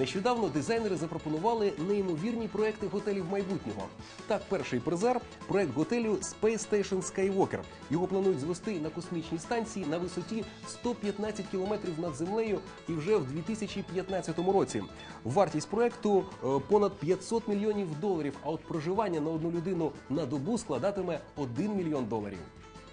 Нещодавно дизайнери запропонували неймовірні проекти готелів майбутнього. Так, перший призер – проект готелю Space Station Skywalker. Його планують звести на космічній станції на висоті 115 кілометрів над землею і вже в 2015 році. Вартість проекту – понад $500 мільйонів, а от проживання на одну людину на добу складатиме $1 мільйон.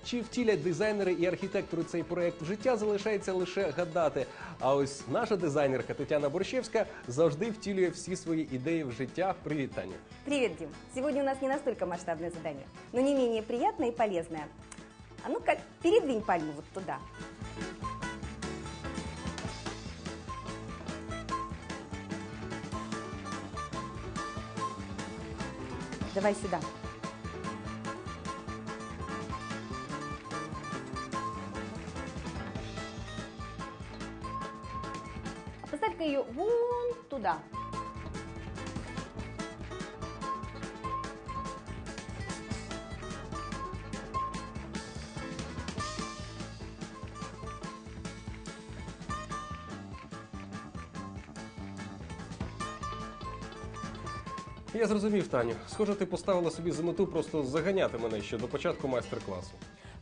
Чи втілять дизайнери і архітектори цей проект в життя, залишається лише гадати. А ось наша дизайнерка Тетяна Борщевська завжди втілює всі свої ідеї в життя. Привіт, Таню. Привет, Дим. Сегодня у нас не настолько масштабное задание, но не менее приятное и полезное. А ну-ка, передвинь пальму вот туда. Давай сюда. Поставь-ка ее вон туда. Я зрозумів, Таню. Схоже, ти поставила собі за мету просто заганяти мене ще до початку майстер-класу.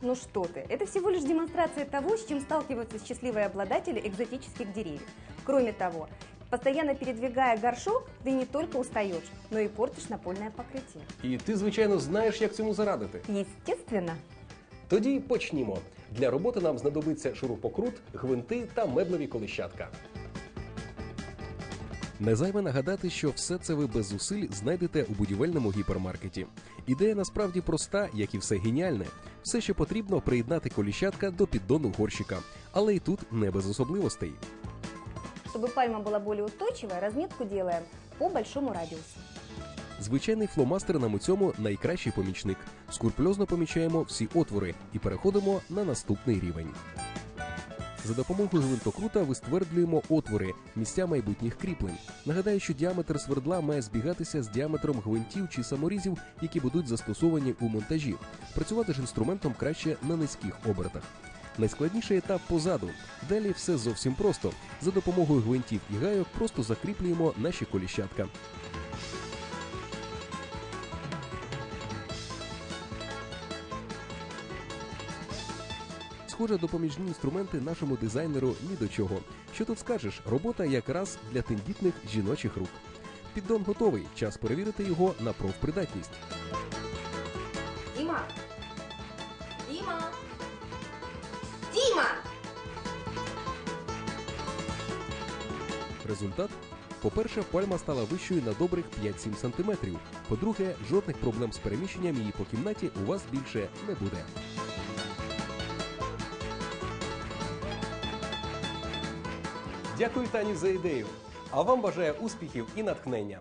Ну что ты, это всего лишь демонстрация того, с чем сталкиваются счастливые обладатели экзотических деревьев. Кроме того, постоянно передвигая горшок, ты не только устаешь, но и портишь напольное покрытие. І ти, звичайно, знаєш, як цьому зарадити. Естественно. Тоді почнімо. Для роботи нам знадобиться шурупокрут, гвинти та меблеві колищатка. Не зайве нагадати, що все це ви без зусиль знайдете у будівельному гіпермаркеті. Ідея насправді проста, як і все геніальне. Все, що потрібно, приєднати коліщатка до піддону горщика. Але і тут не без особливостей. Чтобы пальма была более устойчивая, разметку делаем по большому радиусу. Звичайний фломастер нам у цьому найкращий помічник. Скрупульозно помічаємо всі отвори і переходимо на наступний рівень. За допомогою гвинтокрута виствердлюємо отвори, місця майбутніх кріплень. Нагадаю, що діаметр свердла має збігатися з діаметром гвинтів чи саморізів, які будуть застосовані у монтажі. Працювати ж інструментом краще на низьких обертах. Найскладніший етап позаду. Далі все зовсім просто. За допомогою гвинтів і гайок просто закріплюємо наші коліщатка. Схоже, допоміжні інструменти нашому дизайнеру ні до чого. Що тут скажеш, робота якраз для тендітних жіночих рук. Піддон готовий, час перевірити його на профпридатність. Дима! Дима! Дима! Результат? По-перше, пальма стала вищою на добрих 5-7 см. По-друге, жодних проблем з переміщенням її по кімнаті у вас більше не буде. Дякую, Тані, за ідею. А вам бажаю успіхів і натхнення.